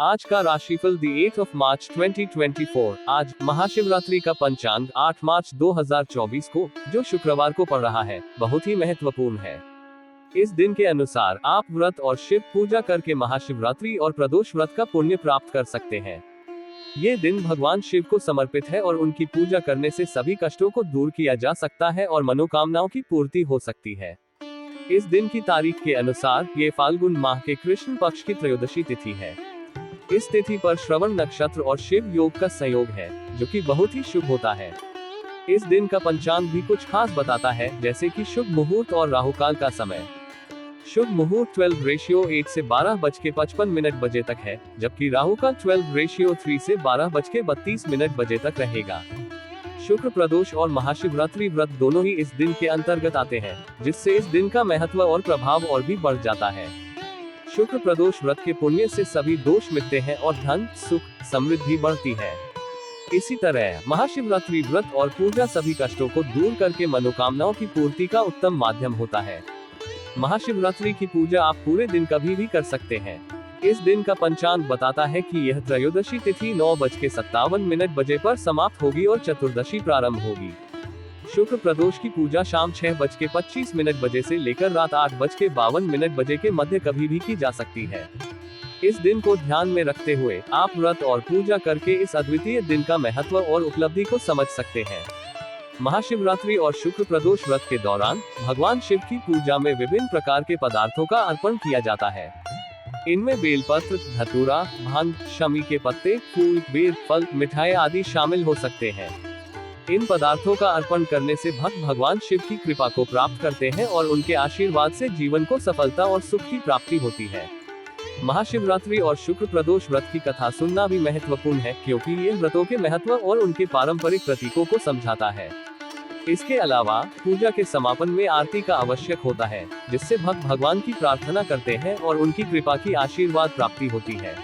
आज का राशिफल दी 8 मार्च 2024। आज महाशिवरात्रि का पंचांग 8 मार्च 2024 को, जो शुक्रवार को पड़ रहा है, बहुत ही महत्वपूर्ण है। इस दिन के अनुसार आप व्रत और शिव पूजा करके महाशिवरात्रि और प्रदोष व्रत का पुण्य प्राप्त कर सकते हैं। ये दिन भगवान शिव को समर्पित है और उनकी पूजा करने से सभी कष्टों को दूर किया जा सकता है और मनोकामनाओं की पूर्ति हो सकती है। इस दिन की तारीख के अनुसार ये फाल्गुन माह के कृष्ण पक्ष की त्रयोदशी तिथि है। इस तिथि पर श्रवण नक्षत्र और शिव योग का संयोग है, जो कि बहुत ही शुभ होता है। इस दिन का पंचांग भी कुछ खास बताता है, जैसे कि शुभ मुहूर्त और राहुकाल का समय। शुभ मुहूर्त 12:8 से 12:55 बजे तक है, जबकि राहुकाल 12:3 से 12:32 बजे तक रहेगा। शुक्र प्रदोष और महाशिवरात्रि व्रत दोनों ही इस दिन के अंतर्गत आते हैं, जिससे इस दिन का महत्व और प्रभाव और भी बढ़ जाता है। शुक्र प्रदोष व्रत के पुण्य से सभी दोष मिटते हैं और धन, सुख, समृद्धि बढ़ती है। इसी तरह महाशिवरात्रि व्रत और पूजा सभी कष्टों को दूर करके मनोकामनाओं की पूर्ति का उत्तम माध्यम होता है। महाशिवरात्रि की पूजा आप पूरे दिन कभी भी कर सकते हैं। इस दिन का पंचांग बताता है कि यह त्रयोदशी तिथि 9:57 बजे पर समाप्त होगी और चतुर्दशी प्रारंभ होगी। शुक्र प्रदोष की पूजा शाम 6:25 बजे से लेकर रात 8:52 बजे के मध्य कभी भी की जा सकती है। इस दिन को ध्यान में रखते हुए आप व्रत और पूजा करके इस अद्वितीय दिन का महत्व और उपलब्धि को समझ सकते हैं। महाशिवरात्रि और शुक्र प्रदोष व्रत के दौरान भगवान शिव की पूजा में विभिन्न प्रकार के पदार्थों का अर्पण किया जाता है। इनमें बेलपत्र, धतूरा, भांग, शमी के पत्ते, फूल, बेर, फल, मिठाई आदि शामिल हो सकते हैं। इन पदार्थों का अर्पण करने से भक्त भगवान शिव की कृपा को प्राप्त करते हैं और उनके आशीर्वाद से जीवन को सफलता और सुख की प्राप्ति होती है। महाशिवरात्रि और शुक्र प्रदोष व्रत की कथा सुनना भी महत्वपूर्ण है, क्योंकि ये व्रतों के महत्व और उनके पारंपरिक प्रतीकों को समझाता है। इसके अलावा पूजा के समापन में आरती का आवश्यक होता है, जिससे भक्त भगवान की प्रार्थना करते हैं और उनकी कृपा की आशीर्वाद प्राप्ति होती है।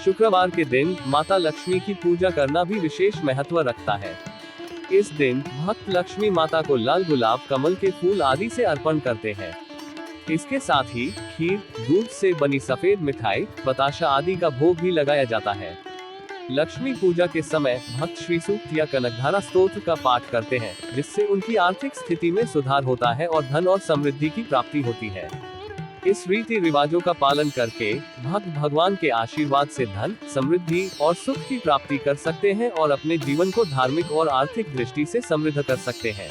शुक्रवार के दिन माता लक्ष्मी की पूजा करना भी विशेष महत्व रखता है। इस दिन भक्त लक्ष्मी माता को लाल गुलाब, कमल के फूल आदि से अर्पण करते हैं। इसके साथ ही खीर, दूध से बनी सफेद मिठाई, बताशा आदि का भोग भी लगाया जाता है। लक्ष्मी पूजा के समय भक्त श्री सूक्त या कनकधारा स्तोत्र का पाठ करते हैं, जिससे उनकी आर्थिक स्थिति में सुधार होता है और धन और समृद्धि की प्राप्ति होती है। इस रीति रिवाजों का पालन करके भक्त भगवान के आशीर्वाद से धन, समृद्धि और सुख की प्राप्ति कर सकते हैं और अपने जीवन को धार्मिक और आर्थिक दृष्टि से समृद्ध कर सकते हैं।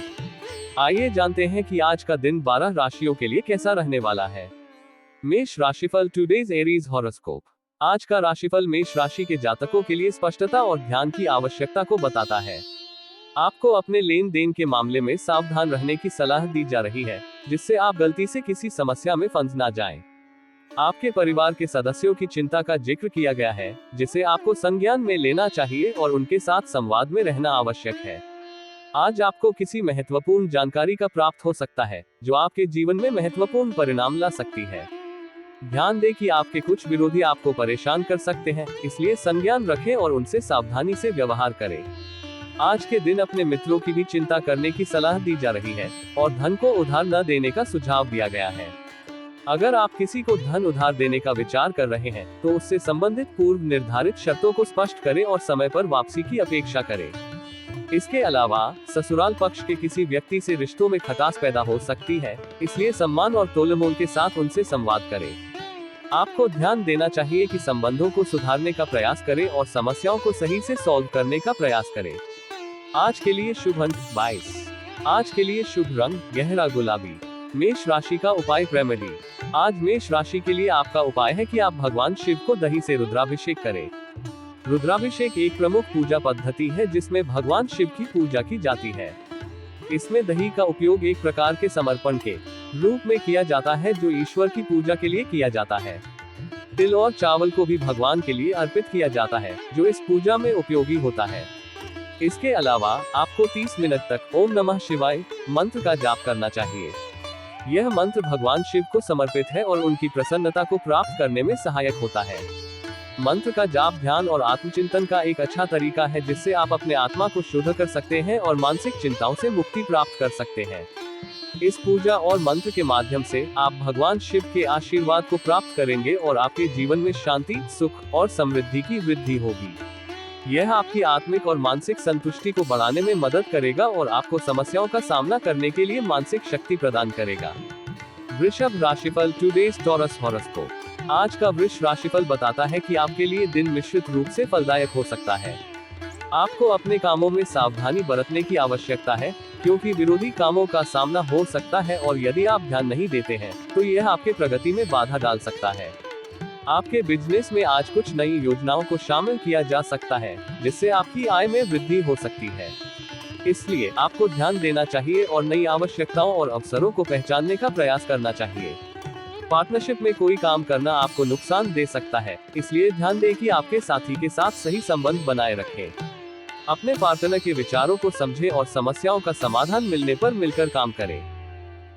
आइए जानते हैं कि आज का दिन 12 राशियों के लिए कैसा रहने वाला है। मेष राशिफल, टुडेज एरीज हॉरोस्कोप। आज का राशिफल मेष राशि के जातकों के लिए स्पष्टता और ध्यान की आवश्यकता को बताता है। आपको अपने लेन देन के मामले में सावधान रहने की सलाह दी जा रही है, जिससे आप गलती से किसी समस्या में फंस ना जाएं। आपके परिवार के सदस्यों की चिंता का जिक्र किया गया है, जिसे आपको संज्ञान में लेना चाहिए और उनके साथ संवाद में रहना आवश्यक है। आज आपको किसी महत्वपूर्ण जानकारी का प्राप्त हो सकता है, जो आपके जीवन में महत्वपूर्ण परिणाम ला सकती है। ध्यान दें कि आपके कुछ विरोधी आपको परेशान कर सकते हैं, इसलिए संज्ञान रखें और उनसे सावधानी से व्यवहार करें। आज के दिन अपने मित्रों की भी चिंता करने की सलाह दी जा रही है और धन को उधार न देने का सुझाव दिया गया है। अगर आप किसी को धन उधार देने का विचार कर रहे हैं, तो उससे संबंधित पूर्व निर्धारित शर्तों को स्पष्ट करें और समय पर वापसी की अपेक्षा करें। इसके अलावा ससुराल पक्ष के किसी व्यक्ति से रिश्तों में खटास पैदा हो सकती है, इसलिए सम्मान और तोलमोल के साथ उनसे संवाद करें। आपको ध्यान देना चाहिए कि संबंधों को सुधारने का प्रयास करें और समस्याओं को सही से सॉल्व करने का प्रयास करें। आज के लिए शुभ अंक 22। आज के लिए शुभ रंग गहरा गुलाबी। मेष राशि का उपाय, रेमेडी। आज मेष राशि के लिए आपका उपाय है कि आप भगवान शिव को दही से रुद्राभिषेक करें। रुद्राभिषेक एक प्रमुख पूजा पद्धति है, जिसमें भगवान शिव की पूजा की जाती है। इसमें दही का उपयोग एक प्रकार के समर्पण के रूप में किया जाता है, जो ईश्वर की पूजा के लिए किया जाता है। तिल और चावल को भी भगवान के लिए अर्पित किया जाता है, जो इस पूजा में उपयोगी होता है। इसके अलावा आपको 30 मिनट तक ओम नमः शिवाय मंत्र का जाप करना चाहिए। यह मंत्र भगवान शिव को समर्पित है और उनकी प्रसन्नता को प्राप्त करने में सहायक होता है। मंत्र का जाप ध्यान और आत्मचिंतन का एक अच्छा तरीका है, जिससे आप अपने आत्मा को शुद्ध कर सकते हैं और मानसिक चिंताओं से मुक्ति प्राप्त कर सकते हैं। इस पूजा और मंत्र के माध्यम से आप भगवान शिव के आशीर्वाद को प्राप्त करेंगे और आपके जीवन में शांति, सुख और समृद्धि की वृद्धि होगी। यह आपकी आत्मिक और मानसिक संतुष्टि को बढ़ाने में मदद करेगा और आपको समस्याओं का सामना करने के लिए मानसिक शक्ति प्रदान करेगा। वृषभ राशिफल टुडेज टॉरस हॉरोस्कोप। आज का वृष राशिफल बताता है कि आपके लिए दिन मिश्रित रूप से फलदायक हो सकता है। आपको अपने कामों में सावधानी बरतने की आवश्यकता है, क्योंकि विरोधी कामों का सामना हो सकता है और यदि आप ध्यान नहीं देते हैं तो यह आपके प्रगति में बाधा डाल सकता है। आपके बिजनेस में आज कुछ नई योजनाओं को शामिल किया जा सकता है, जिससे आपकी आय में वृद्धि हो सकती है। इसलिए आपको ध्यान देना चाहिए और नई आवश्यकताओं और अवसरों को पहचानने का प्रयास करना चाहिए। पार्टनरशिप में कोई काम करना आपको नुकसान दे सकता है, इसलिए ध्यान दें कि आपके साथी के साथ सही संबंध बनाए रखें। अपने पार्टनर के विचारों को समझें और समस्याओं का समाधान मिलने पर मिलकर काम करें।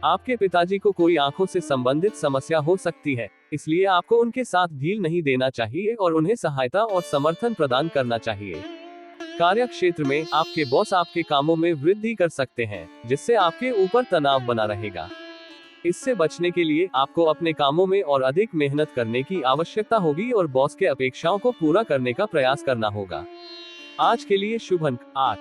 आपके पिताजी को कोई आंखों से संबंधित समस्या हो सकती है, इसलिए आपको उनके साथ ढील नहीं देना चाहिए और उन्हें सहायता और समर्थन प्रदान करना चाहिए। कार्य क्षेत्र में आपके बॉस आपके कामों में वृद्धि कर सकते हैं, जिससे आपके ऊपर तनाव बना रहेगा। इससे बचने के लिए आपको अपने कामों में और अधिक मेहनत करने की आवश्यकता होगी और बॉस के अपेक्षाओं को पूरा करने का प्रयास करना होगा। आज के लिए शुभ अंक 8।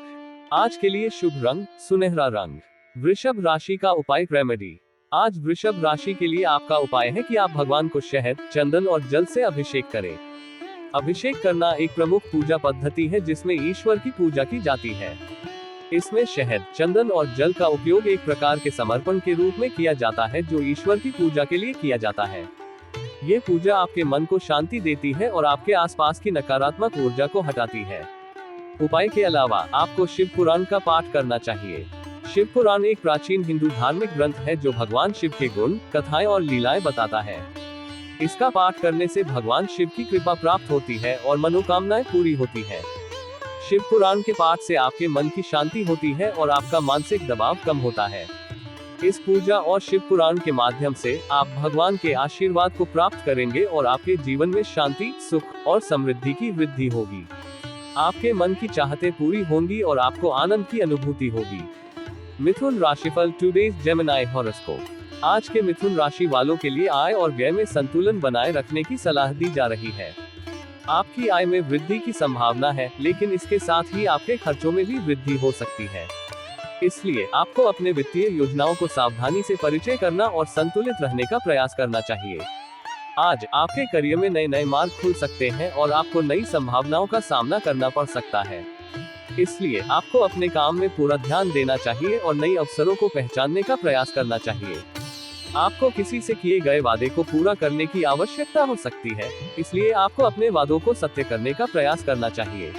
आज के लिए शुभ रंग सुनहरा रंग। वृषभ राशि का उपाय रेमेडी। आज वृषभ राशि के लिए आपका उपाय है कि आप भगवान को शहद, चंदन और जल से अभिषेक करें। अभिषेक करना एक प्रमुख पूजा पद्धति है जिसमें ईश्वर की पूजा की जाती है। इसमें शहद, चंदन और जल का उपयोग एक प्रकार के समर्पण के रूप में किया जाता है जो ईश्वर की पूजा के लिए किया जाता है। ये पूजा आपके मन को शांति देती है और आपके आसपास की नकारात्मक ऊर्जा को हटाती है। उपाय के अलावा आपको शिव पुराण का पाठ करना चाहिए। शिव पुराण एक प्राचीन हिंदू धार्मिक ग्रंथ है जो भगवान शिव के गुण, कथाएं और लीलाएं बताता है। इसका पाठ करने से भगवान शिव की कृपा प्राप्त होती है और मनोकामनाएं पूरी होती है। शिव पुराण के पाठ से आपके मन की शांति होती है और आपका मानसिक दबाव कम होता है। इस पूजा और शिव पुराण के माध्यम से आप भगवान के आशीर्वाद को प्राप्त करेंगे और आपके जीवन में शांति, सुख और समृद्धि की वृद्धि होगी। आपके मन की चाहतें पूरी होंगी और आपको आनंद की अनुभूति होगी। मिथुन राशिफल टुडेज जेमिनी हॉरोस्कोप। आज के मिथुन राशि वालों के लिए आय और व्यय में संतुलन बनाए रखने की सलाह दी जा रही है। आपकी आय में वृद्धि की संभावना है, लेकिन इसके साथ ही आपके खर्चों में भी वृद्धि हो सकती है। इसलिए आपको अपने वित्तीय योजनाओं को सावधानी से परिचय करना और संतुलित रहने का प्रयास करना चाहिए। आज आपके करियर में नए मार्ग खुल सकते हैं और आपको नई संभावनाओं का सामना करना पड़ सकता है। इसलिए आपको अपने काम में पूरा ध्यान देना चाहिए और नई अवसरों को पहचानने का प्रयास करना चाहिए। आपको किसी से किए गए वादे को पूरा करने की आवश्यकता हो सकती है, इसलिए आपको अपने वादों को सत्य करने का प्रयास करना चाहिए।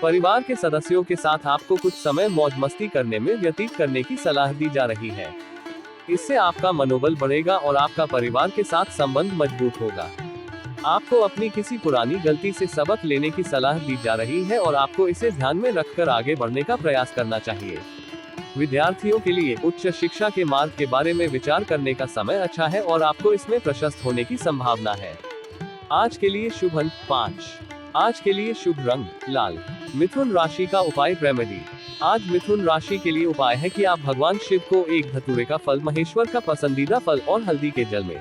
परिवार के सदस्यों के साथ आपको कुछ समय मौज मस्ती करने में व्यतीत करने की सलाह दी जा रही है। इससे आपका मनोबल बढ़ेगा और आपका परिवार के साथ संबंध मजबूत होगा। आपको अपनी किसी पुरानी गलती से सबक लेने की सलाह दी जा रही है और आपको इसे ध्यान में रखकर आगे बढ़ने का प्रयास करना चाहिए। विद्यार्थियों के लिए उच्च शिक्षा के मार्ग के बारे में विचार करने का समय अच्छा है और आपको इसमें प्रशस्त होने की संभावना है। आज के लिए शुभ अंक 5। आज के लिए शुभ रंग लाल। मिथुन राशि का उपाय रेमेडी। आज मिथुन राशि के लिए उपाय है कि आप भगवान शिव को एक धतूरे का फल, महेश्वर का पसंदीदा फल और हल्दी के जल में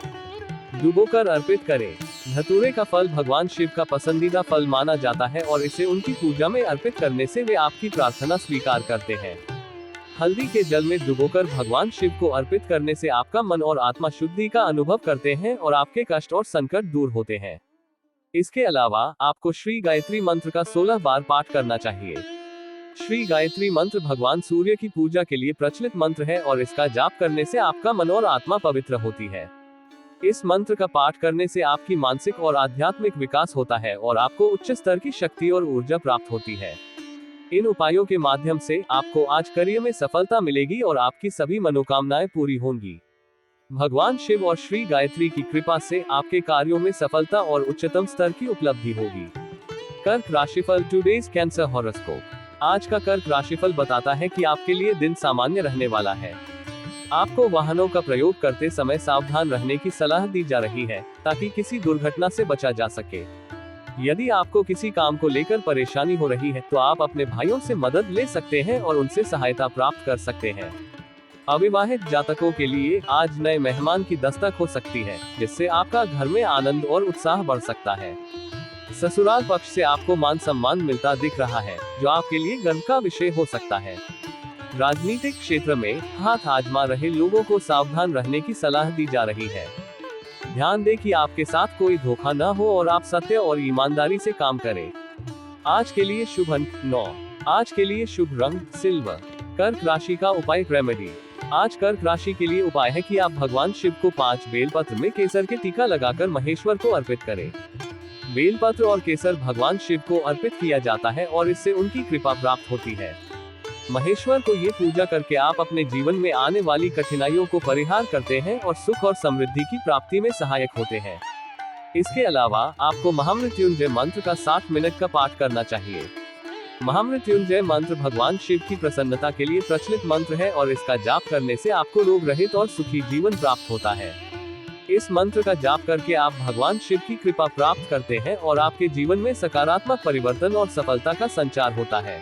डुबोकर अर्पित करें। धतूरे का फल भगवान शिव का पसंदीदा फल माना जाता है और इसे उनकी पूजा में अर्पित करने से वे आपकी प्रार्थना स्वीकार करते हैं। हल्दी के जल में डुबोकर भगवान शिव को अर्पित करने से आपका मन और आत्मा शुद्धि का अनुभव करते हैं और आपके कष्ट और संकट दूर होते हैं। इसके अलावा आपको श्री गायत्री मंत्र का 16 बार पाठ करना चाहिए। श्री गायत्री मंत्र भगवान सूर्य की पूजा के लिए प्रचलित मंत्र है और इसका जाप करने से आपका मन और आत्मा पवित्र होती है। इस मंत्र का पाठ करने से आपकी मानसिक और आध्यात्मिक विकास होता है और आपको उच्च स्तर की शक्ति और ऊर्जा प्राप्त होती है। इन उपायों के माध्यम से आपको आज करियर में सफलता मिलेगी और आपकी सभी मनोकामनाएं पूरी होंगी। भगवान शिव और श्री गायत्री की कृपा से आपके कार्यों में सफलता और उच्चतम स्तर की उपलब्धि होगी। कर्क राशिफल टुडेज कैंसर हॉरोस्कोप। आज का कर्क राशिफल बताता है कि आपके लिए दिन सामान्य रहने वाला है। आपको वाहनों का प्रयोग करते समय सावधान रहने की सलाह दी जा रही है, ताकि किसी दुर्घटना से बचा जा सके। यदि आपको किसी काम को लेकर परेशानी हो रही है तो आप अपने भाइयों से मदद ले सकते हैं और उनसे सहायता प्राप्त कर सकते हैं। अविवाहित जातकों के लिए आज नए मेहमान की दस्तक हो सकती है, जिससे आपका घर में आनंद और उत्साह बढ़ सकता है। ससुराल पक्ष से आपको मान सम्मान मिलता दिख रहा है, जो आपके लिए गर्व का विषय हो सकता है। राजनीतिक क्षेत्र में हाथ आजमा रहे लोगों को सावधान रहने की सलाह दी जा रही है। ध्यान दें कि आपके साथ कोई धोखा न हो और आप सत्य और ईमानदारी से काम करें। आज के लिए शुभ अंक 9। आज के लिए शुभ रंग सिल्वर। कर्क राशि का उपाय रेमेडी। आज कर्क राशि के लिए उपाय है कि आप भगवान शिव को 5 बेलपत्र में केसर के टीका लगाकर महेश्वर को अर्पित करें। बेलपत्र और केसर भगवान शिव को अर्पित किया जाता है और इससे उनकी कृपा प्राप्त होती है। महेश्वर को ये पूजा करके आप अपने जीवन में आने वाली कठिनाइयों को परिहार करते हैं और सुख और समृद्धि की प्राप्ति में सहायक होते हैं। इसके अलावा आपको महामृत्युंजय मंत्र का 60 मिनट का पाठ करना चाहिए। महामृत्युंजय मंत्र भगवान शिव की प्रसन्नता के लिए प्रचलित मंत्र है और इसका जाप करने से आपको रोग रहित और सुखी जीवन प्राप्त होता है। इस मंत्र का जाप करके आप भगवान शिव की कृपा प्राप्त करते हैं और आपके जीवन में सकारात्मक परिवर्तन और सफलता का संचार होता है।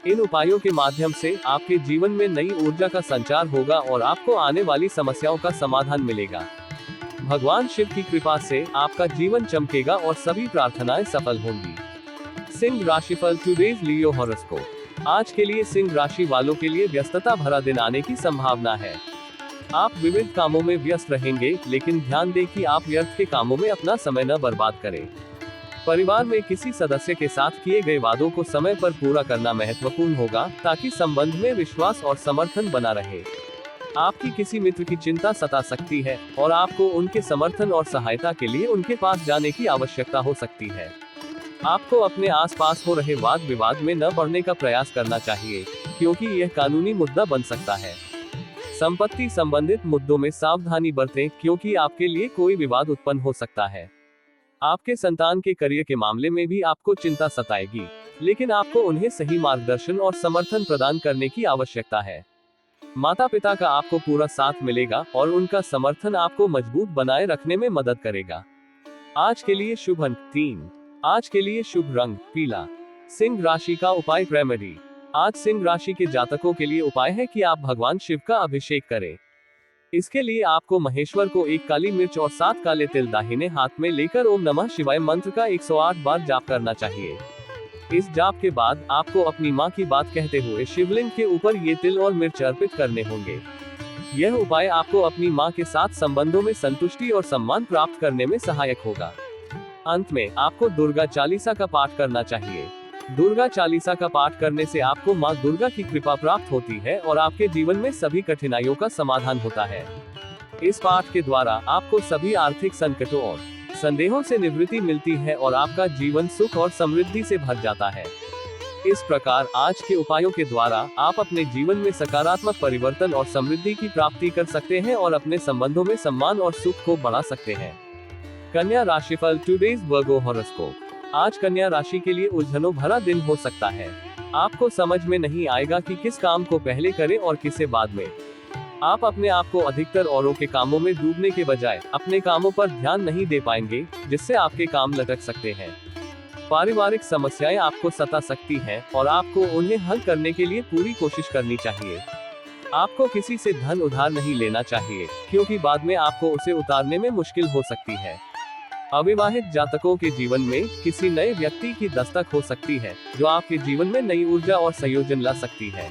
इन उपायों के माध्यम से आपके जीवन में नई ऊर्जा का संचार होगा और आपको आने वाली समस्याओं का समाधान मिलेगा। भगवान शिव की कृपा से आपका जीवन चमकेगा और सभी प्रार्थनाएं सफल होंगी। सिंह राशिफल टुडेज लियो हॉरोस्कोप। आज के लिए सिंह राशि वालों के लिए व्यस्तता भरा दिन आने की संभावना है। आप विविध कामों में व्यस्त रहेंगे, लेकिन ध्यान दें कि आप व्यर्थ के कामों में अपना समय न बर्बाद करें। परिवार में किसी सदस्य के साथ किए गए वादों को समय पर पूरा करना महत्वपूर्ण होगा, ताकि संबंध में विश्वास और समर्थन बना रहे। आपकी किसी मित्र की चिंता सता सकती है और आपको उनके समर्थन और सहायता के लिए उनके पास जाने की आवश्यकता हो सकती है। आपको अपने आसपास हो रहे वाद विवाद में न पड़ने का प्रयास करना चाहिए, क्योंकि यह कानूनी मुद्दा बन सकता है। संपत्ति संबंधित मुद्दों में सावधानी बरतें, क्योंकि आपके लिए कोई विवाद उत्पन्न हो सकता है। आपके संतान के करियर के मामले में भी आपको चिंता सताएगी, लेकिन आपको उन्हें सही मार्गदर्शन और समर्थन प्रदान करने की आवश्यकता है। माता पिता का आपको पूरा साथ मिलेगा और उनका समर्थन आपको मजबूत बनाए रखने में मदद करेगा। आज के लिए शुभ अंक 3। आज के लिए शुभ रंग पीला। सिंह राशि का उपाय रेमेडी। आज सिंह राशि के जातकों के लिए उपाय है कि आप भगवान शिव का अभिषेक करें। इसके लिए आपको महेश्वर को 1 काली मिर्च और 7 काले तिल दाहिने हाथ में लेकर ओम नमः शिवाय मंत्र का 108 बार जाप करना चाहिए। इस जाप के बाद आपको अपनी मां की बात कहते हुए शिवलिंग के ऊपर ये तिल और मिर्च अर्पित करने होंगे। यह उपाय आपको अपनी मां के साथ संबंधों में संतुष्टि और सम्मान प्राप्त करने में सहायक होगा। अंत में आपको दुर्गा चालीसा का पाठ करना चाहिए। दुर्गा चालीसा का पाठ करने से आपको मां दुर्गा की कृपा प्राप्त होती है और आपके जीवन में सभी कठिनाइयों का समाधान होता है। इस पाठ के द्वारा आपको सभी आर्थिक संकटों और संदेहों से निवृत्ति मिलती है और आपका जीवन सुख और समृद्धि से भर जाता है। इस प्रकार आज के उपायों के द्वारा आप अपने जीवन में सकारात्मक परिवर्तन और समृद्धि की प्राप्ति कर सकते हैं और अपने संबंधों में सम्मान और सुख को बढ़ा सकते हैं। कन्या राशिफल टुडेज वर्गो हॉरोस्कोप। आज कन्या राशि के लिए उलझनों भरा दिन हो सकता है। आपको समझ में नहीं आएगा कि किस काम को पहले करें और किसे बाद में। आप अपने आप को अधिकतर औरों के कामों में डूबने के बजाय अपने कामों पर ध्यान नहीं दे पाएंगे, जिससे आपके काम लटक सकते हैं। पारिवारिक समस्याएं आपको सता सकती हैं और आपको उन्हें हल करने के लिए पूरी कोशिश करनी चाहिए। आपको किसी से धन उधार नहीं लेना चाहिए, क्योंकि बाद में आपको उसे उतारने में मुश्किल हो सकती है। अविवाहित जातकों के जीवन में किसी नए व्यक्ति की दस्तक हो सकती है, जो आपके जीवन में नई ऊर्जा और संयोजन ला सकती है।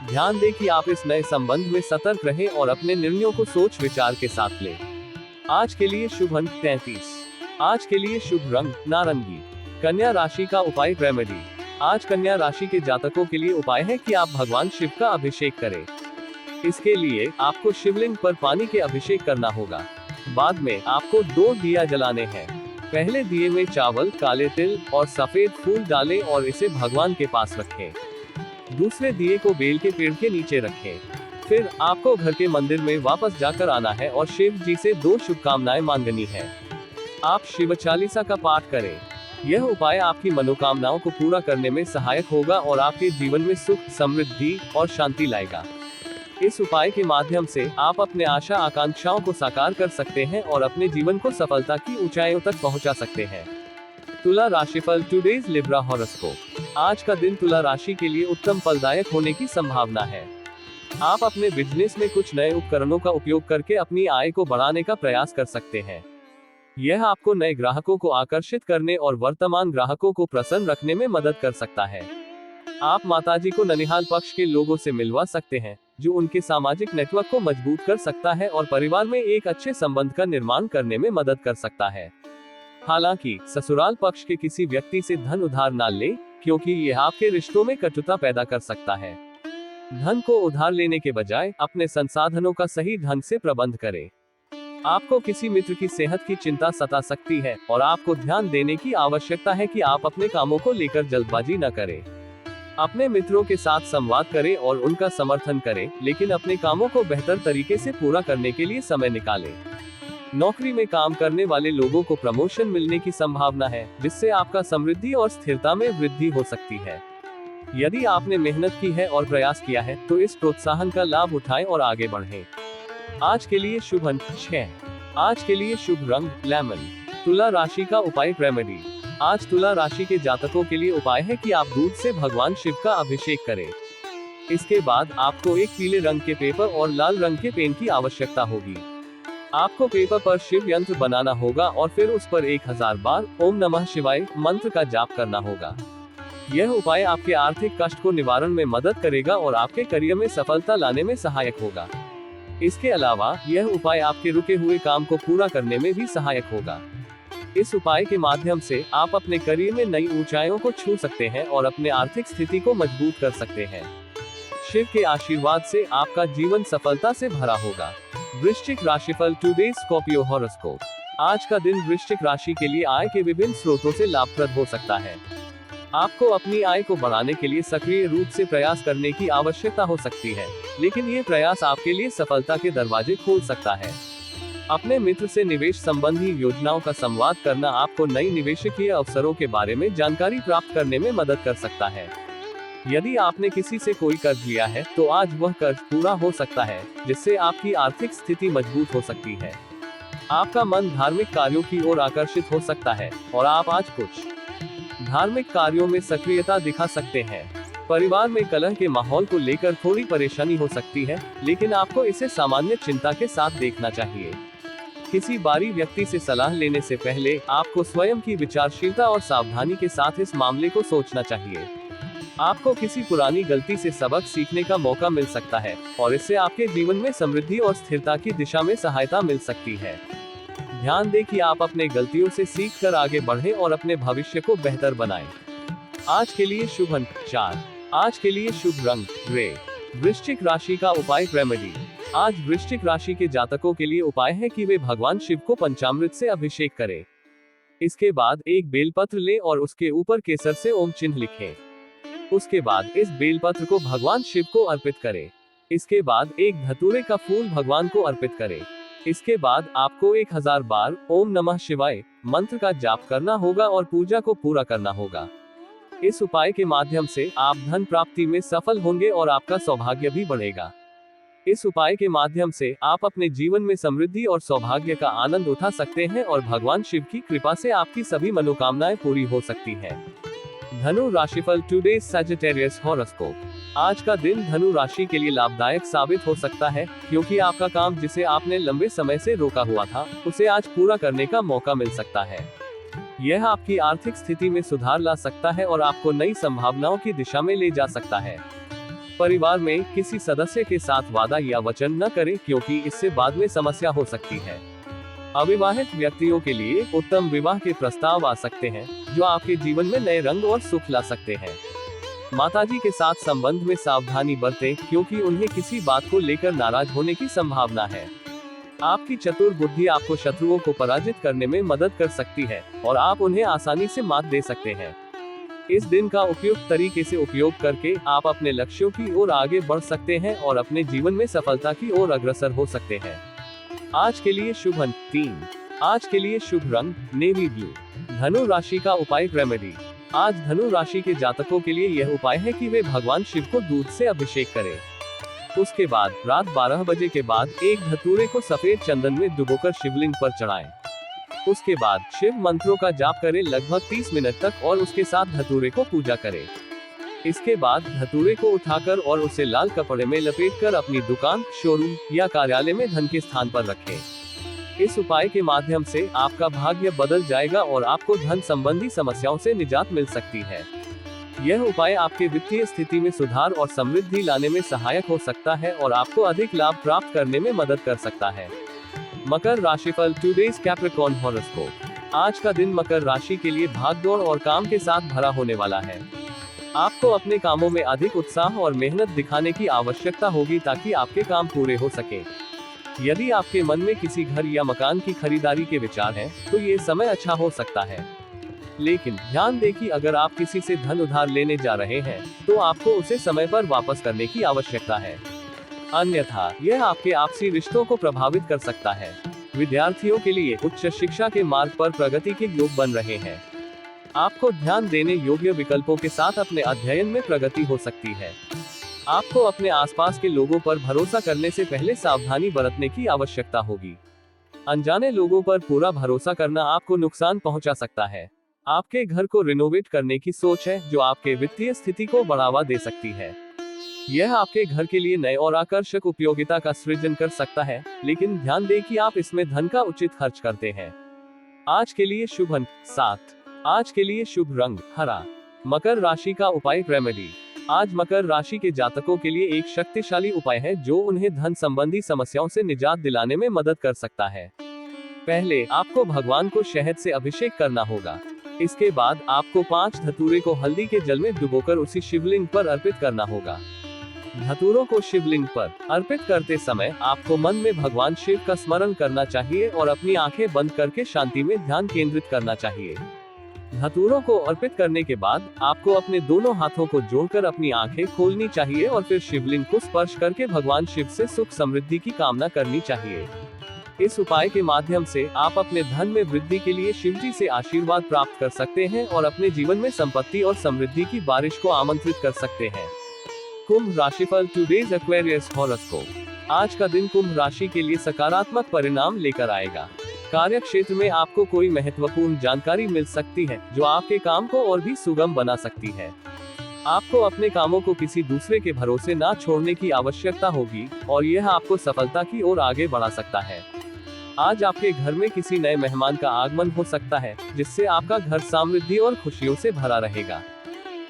ध्यान दें कि आप इस नए संबंध में सतर्क रहें और अपने निर्णयों को सोच विचार के साथ लें। आज के लिए शुभ अंक 33। आज के लिए शुभ रंग नारंगी। कन्या राशि का उपाय रेमेडी। आज कन्या राशि के जातकों के लिए उपाय है कि आप भगवान शिव का अभिषेक करें। इसके लिए आपको शिवलिंग पर पानी के अभिषेक करना होगा। बाद में आपको 2 दिया जलाने हैं। पहले दिए में चावल, काले तिल और सफेद फूल डालें और इसे भगवान के पास रखें। दूसरे दिए को बेल के पेड़ के नीचे रखें। फिर आपको घर के मंदिर में वापस जाकर आना है और शिव जी से 2 शुभकामनाएं मांगनी है। आप शिव चालीसा का पाठ करें। यह उपाय आपकी मनोकामनाओं को पूरा करने में सहायक होगा और आपके जीवन में सुख, समृद्धि और शांति लाएगा। इस उपाय के माध्यम से आप अपने आशा आकांक्षाओं को साकार कर सकते हैं और अपने जीवन को सफलता की ऊंचाइयों तक पहुंचा सकते हैं। तुला राशिफल टुडेज लिब्रा हॉरोस्कोप। आज का दिन तुला राशि के लिए उत्तम फलदायक होने की संभावना है। आप अपने बिजनेस में कुछ नए उपकरणों का उपयोग करके अपनी आय को बढ़ाने का प्रयास कर सकते हैं। यह आपको नए ग्राहकों को आकर्षित करने और वर्तमान ग्राहकों को प्रसन्न रखने में मदद कर सकता है। आप माताजी को ननिहाल पक्ष के लोगों से मिलवा सकते हैं, जो उनके सामाजिक नेटवर्क को मजबूत कर सकता है और परिवार में एक अच्छे संबंध का निर्माण करने में मदद कर सकता है। हालांकि ससुराल पक्ष के किसी व्यक्ति से धन उधार ना लें, क्योंकि यह आपके रिश्तों में कटुता पैदा कर सकता है। धन को उधार लेने के बजाय अपने संसाधनों का सही ढंग से प्रबंध करें। आपको किसी मित्र की सेहत की चिंता सता सकती है और आपको ध्यान देने की आवश्यकता है कि आप अपने कामों को लेकर जल्दबाजी न करें। अपने मित्रों के साथ संवाद करें और उनका समर्थन करें, लेकिन अपने कामों को बेहतर तरीके से पूरा करने के लिए समय निकालें। नौकरी में काम करने वाले लोगों को प्रमोशन मिलने की संभावना है, जिससे आपका समृद्धि और स्थिरता में वृद्धि हो सकती है। यदि आपने मेहनत की है और प्रयास किया है, तो इस प्रोत्साहन का लाभ उठाएं और आगे बढ़ें। आज के लिए शुभ अंक 6। आज के लिए शुभ रंग लेमन। तुला राशि का उपाय रेमेडी। आज तुला राशि के जातकों के लिए उपाय है कि आप दूध से भगवान शिव का अभिषेक करें। इसके बाद आपको एक पीले रंग के पेपर और लाल रंग के पेन की आवश्यकता होगी। आपको पेपर पर शिव यंत्र बनाना होगा और फिर उस पर 1000 बार ओम नमः शिवाय मंत्र का जाप करना होगा। यह उपाय आपके आर्थिक कष्ट को निवारण में मदद करेगा और आपके करियर में सफलता लाने में सहायक होगा। इसके अलावा यह उपाय आपके रुके हुए काम को पूरा करने में भी सहायक होगा। इस उपाय के माध्यम से आप अपने करियर में नई ऊंचाइयों को छू सकते हैं और अपने आर्थिक स्थिति को मजबूत कर सकते हैं। शिव के आशीर्वाद से आपका जीवन सफलता से भरा होगा। वृश्चिक राशिफल टुडे स्कॉर्पियो हॉरोस्कोप। आज का दिन वृश्चिक राशि के लिए आय के विभिन्न स्रोतों से लाभप्रद हो सकता है। आपको अपनी आय को बढ़ाने के लिए सक्रिय रूप से प्रयास करने की आवश्यकता हो सकती है, लेकिन ये प्रयास आपके लिए सफलता के दरवाजे खोल सकता है। अपने मित्र से निवेश संबंधी योजनाओं का संवाद करना आपको नई निवेशकीय अवसरों के बारे में जानकारी प्राप्त करने में मदद कर सकता है। यदि आपने किसी से कोई कर्ज लिया है, तो आज वह कर्ज पूरा हो सकता है, जिससे आपकी आर्थिक स्थिति मजबूत हो सकती है। आपका मन धार्मिक कार्यों की ओर आकर्षित हो सकता है और आप आज कुछ धार्मिक कार्यों में सक्रियता दिखा सकते हैं। परिवार में कलह के माहौल को लेकर थोड़ी परेशानी हो सकती है, लेकिन आपको इसे सामान्य चिंता के साथ देखना चाहिए। किसी बाहरी व्यक्ति से सलाह लेने से पहले आपको स्वयं की विचारशीलता और सावधानी के साथ इस मामले को सोचना चाहिए। आपको किसी पुरानी गलती से सबक सीखने का मौका मिल सकता है और इससे आपके जीवन में समृद्धि और स्थिरता की दिशा में सहायता मिल सकती है। ध्यान दें कि आप अपने गलतियों से सीखकर आगे बढ़ें और अपने भविष्य को बेहतर बनाएं। आज के लिए शुभ अंक 4। आज के लिए शुभ रंग ग्रे। वृश्चिक राशि का उपाय रेमेडी। आज वृश्चिक राशि के जातकों के लिए उपाय है कि वे भगवान शिव को पंचामृत से अभिषेक करें। इसके बाद एक बेलपत्र लें और उसके ऊपर केसर से ओम चिन्ह लिखें। उसके बाद इस बेलपत्र को भगवान शिव को अर्पित करें। इसके बाद एक धतूरे का फूल भगवान को अर्पित करें। इसके बाद आपको 1000 बार ओम नमः शिवाय मंत्र का जाप करना होगा और पूजा को पूरा करना होगा। इस उपाय के माध्यम से आप धन प्राप्ति में सफल होंगे और आपका सौभाग्य भी बढ़ेगा। इस उपाय के माध्यम से आप अपने जीवन में समृद्धि और सौभाग्य का आनंद उठा सकते हैं और भगवान शिव की कृपा से आपकी सभी मनोकामनाएं पूरी हो सकती हैं। धनु राशिफल टुडे सजिटेरियस हॉरोस्कोप। आज का दिन धनु राशि के लिए लाभदायक साबित हो सकता है, क्योंकि आपका काम जिसे आपने लंबे समय से रोका हुआ था, उसे आज पूरा करने का मौका मिल सकता है। यह आपकी आर्थिक स्थिति में सुधार ला सकता है और आपको नई संभावनाओं की दिशा में ले जा सकता है। परिवार में किसी सदस्य के साथ वादा या वचन न करें, क्योंकि इससे बाद में समस्या हो सकती है। अविवाहित व्यक्तियों के लिए उत्तम विवाह के प्रस्ताव आ सकते हैं, जो आपके जीवन में नए रंग और सुख ला सकते हैं। माताजी के साथ संबंध में सावधानी बरतें, क्योंकि उन्हें किसी बात को लेकर नाराज होने की संभावना है। आपकी चतुर बुद्धि आपको शत्रुओं को पराजित करने में मदद कर सकती है और आप उन्हें आसानी से मात दे सकते हैं। इस दिन का उपयुक्त तरीके से उपयोग करके आप अपने लक्ष्यों की ओर आगे बढ़ सकते हैं और अपने जीवन में सफलता की ओर अग्रसर हो सकते हैं। आज के लिए शुभ अंक 3। आज के लिए शुभ रंग नेवी ब्लू। धनु राशि का उपाय रेमेडी। आज धनु राशि के जातकों के लिए यह उपाय है कि वे भगवान शिव को दूध से अभिषेक करें। उसके बाद रात 12 बजे के बाद एक धतूरे को सफेद चंदन में डुबोकर शिवलिंग पर चढ़ाएं। उसके बाद शिव मंत्रों का जाप करें लगभग 30 मिनट तक और उसके साथ धतूरे को पूजा करें। इसके बाद धतूरे को उठाकर और उसे लाल कपड़े में लपेटकर अपनी दुकान, शोरूम या कार्यालय में धन के स्थान पर रखें। इस उपाय के माध्यम से आपका भाग्य बदल जाएगा और आपको धन संबंधी समस्याओं से निजात मिल सकती है। यह उपाय आपके वित्तीय स्थिति में सुधार और समृद्धि लाने में सहायक हो सकता है और आपको अधिक लाभ प्राप्त करने में मदद कर सकता है। मकर राशिफल, टुडेज कैप्रिकॉर्न हॉरोस्कोप। आज का दिन मकर राशि के लिए भागदौड़ और काम के साथ भरा होने वाला है। आपको अपने कामों में अधिक उत्साह और मेहनत दिखाने की आवश्यकता होगी ताकि आपके काम पूरे हो सके। यदि आपके मन में किसी घर या मकान की खरीदारी के विचार हैं, तो ये समय अच्छा हो सकता है। लेकिन ध्यान दें कि अगर आप किसी से धन उधार लेने जा रहे हैं, तो आपको उसे समय पर वापस करने की आवश्यकता है, अन्यथा यह आपके आपसी रिश्तों को प्रभावित कर सकता है। विद्यार्थियों के लिए उच्च शिक्षा के मार्ग पर प्रगति के योग बन रहे हैं। आपको ध्यान देने योग्य विकल्पों के साथ अपने अध्ययन में प्रगति हो सकती है। आपको अपने आसपास के लोगों पर भरोसा करने से पहले सावधानी बरतने की आवश्यकता होगी। अनजाने लोगों पर पूरा भरोसा करना आपको नुकसान पहुंचा सकता है। आपके घर को रिनोवेट करने की सोच है, जो आपके वित्तीय स्थिति को बढ़ावा दे सकती है। यह आपके घर के लिए नए और आकर्षक उपयोगिता का सृजन कर सकता है, लेकिन ध्यान दें कि आप इसमें धन का उचित खर्च करते हैं। आज के लिए शुभ अंक 7। आज के लिए शुभ रंग हरा। मकर राशि का उपाय रेमेडी। आज मकर राशि के जातकों के लिए एक शक्तिशाली उपाय है जो उन्हें धन संबंधी समस्याओं से निजात दिलाने में मदद कर सकता है। पहले आपको भगवान को शहद से अभिषेक करना होगा। इसके बाद आपको 5 धतूरे को हल्दी के जल में डुबोकर उसी शिवलिंग पर अर्पित करना होगा। धतूरों को शिवलिंग पर अर्पित करते समय आपको मन में भगवान शिव का स्मरण करना चाहिए और अपनी आंखें बंद करके शांति में ध्यान केंद्रित करना चाहिए। धतूरों को अर्पित करने के बाद आपको अपने दोनों हाथों को जोड़कर अपनी आंखें खोलनी चाहिए और फिर शिवलिंग को स्पर्श करके भगवान शिव से सुख समृद्धि की कामना करनी चाहिए। इस उपाय के माध्यम से आप अपने धन में वृद्धि के लिए शिव जी से आशीर्वाद प्राप्त कर सकते हैं और अपने जीवन में संपत्ति और समृद्धि की बारिश को आमंत्रित कर सकते हैं। कुंभ राशिफल, टुडेज एक्वेरियस हॉरोस्कोप। आज का दिन कुंभ राशि के लिए सकारात्मक परिणाम लेकर आएगा। कार्य क्षेत्र में आपको कोई महत्वपूर्ण जानकारी मिल सकती है जो आपके काम को और भी सुगम बना सकती है। आपको अपने कामों को किसी दूसरे के भरोसे ना छोड़ने की आवश्यकता होगी और यह आपको सफलता की ओर आगे बढ़ा सकता है। आज आपके घर में किसी नए मेहमान का आगमन हो सकता है, जिससे आपका घर समृद्धि और खुशियों से भरा रहेगा।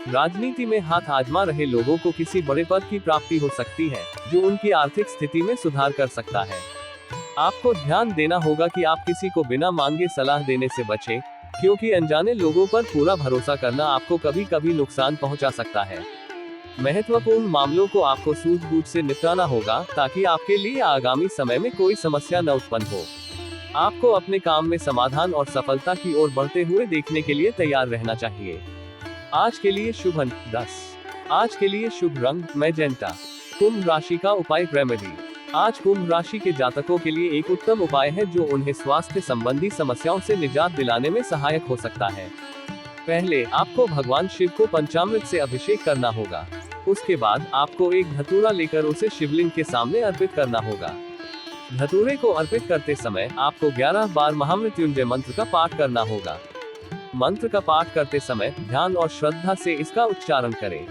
राजनीति में हाथ आजमा रहे लोगों को किसी बड़े पद की प्राप्ति हो सकती है, जो उनकी आर्थिक स्थिति में सुधार कर सकता है। आपको ध्यान देना होगा कि आप किसी को बिना मांगे सलाह देने से बचें, क्योंकि अनजाने लोगों पर पूरा भरोसा करना आपको कभी कभी नुकसान पहुंचा सकता है। महत्वपूर्ण मामलों को आपको सूझबूझ से निपटाना होगा ताकि आपके लिए आगामी समय में कोई समस्या न उत्पन्न हो। आपको अपने काम में समाधान और सफलता की ओर बढ़ते हुए देखने के लिए तैयार रहना चाहिए। आज के लिए शुभ अंक 10। आज के लिए शुभ रंग मैजेंटा। कुंभ राशि का उपाय रेमेडी। आज कुंभ राशि के जातकों के लिए एक उत्तम उपाय है जो उन्हें स्वास्थ्य संबंधी समस्याओं से निजात दिलाने में सहायक हो सकता है। पहले आपको भगवान शिव को पंचामृत से अभिषेक करना होगा। उसके बाद आपको एक धतूरा लेकर उसे शिवलिंग के सामने अर्पित करना होगा। धतूरे को अर्पित करते समय आपको 11 बार महामृत्युंजय मंत्र का पाठ करना होगा। मंत्र का पाठ करते समय ध्यान और श्रद्धा से इसका उच्चारण करें।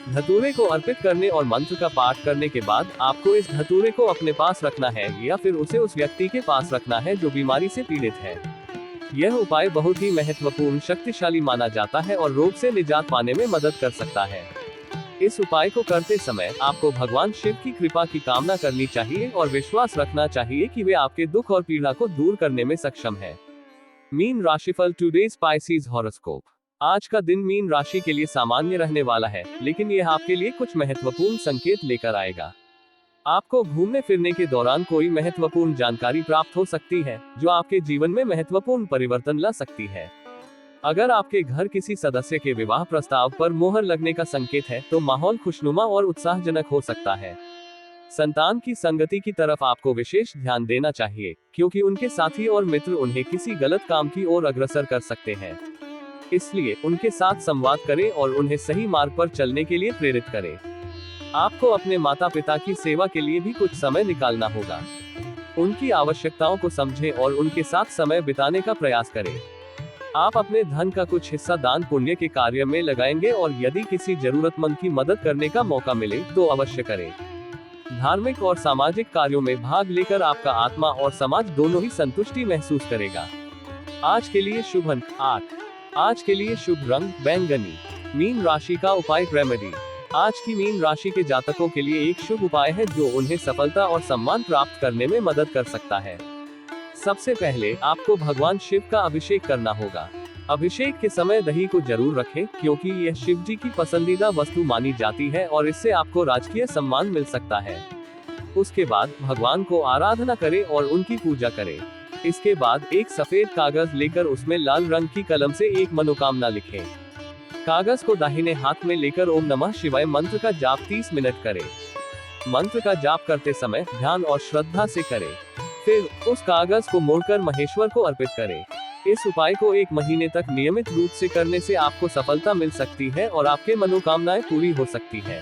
धतूरे को अर्पित करने और मंत्र का पाठ करने के बाद आपको इस धतूरे को अपने पास रखना है या फिर उसे उस व्यक्ति के पास रखना है जो बीमारी से पीड़ित है। यह उपाय बहुत ही महत्वपूर्ण, शक्तिशाली माना जाता है और रोग से निजात पाने में मदद कर सकता है। इस उपाय को करते समय आपको भगवान शिव की कृपा की कामना करनी चाहिए और विश्वास रखना चाहिए कि वे आपके दुख और पीड़ा को दूर करने में सक्षम है। मीन राशिफल, टुडेज स्पाइसीज हॉरोस्कोप। आज का दिन मीन राशि के लिए सामान्य रहने वाला है, लेकिन यह आपके लिए कुछ महत्वपूर्ण संकेत लेकर आएगा। आपको घूमने फिरने के दौरान कोई महत्वपूर्ण जानकारी प्राप्त हो सकती है जो आपके जीवन में महत्वपूर्ण परिवर्तन ला सकती है। अगर आपके घर किसी सदस्य के विवाह प्रस्ताव पर मोहर लगने का संकेत है, तो माहौल खुशनुमा और उत्साहजनक हो सकता है। संतान की संगति की तरफ आपको विशेष ध्यान देना चाहिए, क्योंकि उनके साथी और मित्र उन्हें किसी गलत काम की ओर अग्रसर कर सकते हैं। इसलिए उनके साथ संवाद करें और उन्हें सही मार्ग पर चलने के लिए प्रेरित करें। आपको अपने माता पिता की सेवा के लिए भी कुछ समय निकालना होगा। उनकी आवश्यकताओं को समझें और उनके साथ समय बिताने का प्रयास करें। आप अपने धन का कुछ हिस्सा दान पुण्य के कार्य में लगाएंगे और यदि किसी जरूरतमंद की मदद करने का मौका मिले तो अवश्य करें। धार्मिक और सामाजिक कार्यों में भाग लेकर आपका आत्मा और समाज दोनों ही संतुष्टि महसूस करेगा। आज के लिए शुभ अंक 8। आज के लिए शुभ रंग बैंगनी। मीन राशि का उपाय रेमेडी। आज की मीन राशि के जातकों के लिए एक शुभ उपाय है जो उन्हें सफलता और सम्मान प्राप्त करने में मदद कर सकता है। सबसे पहले आपको भगवान शिव का अभिषेक करना होगा। अभिषेक के समय दही को जरूर रखें क्योंकि यह शिव जी की पसंदीदा वस्तु मानी जाती है और इससे आपको राजकीय सम्मान मिल सकता है। उसके बाद भगवान को आराधना करें और उनकी पूजा करें। इसके बाद एक सफेद कागज लेकर उसमें लाल रंग की कलम से एक मनोकामना लिखें। कागज को दाहिने हाथ में लेकर ओम नमः शिवाय मंत्र का जाप 30 मिनट करें। मंत्र का जाप करते समय ध्यान और श्रद्धा से करें। फिर उस कागज को मोड़कर महेश्वर को अर्पित करें। इस उपाय को 1 महीने तक नियमित रूप से करने से आपको सफलता मिल सकती है और आपके मनोकामनाएं पूरी हो सकती है।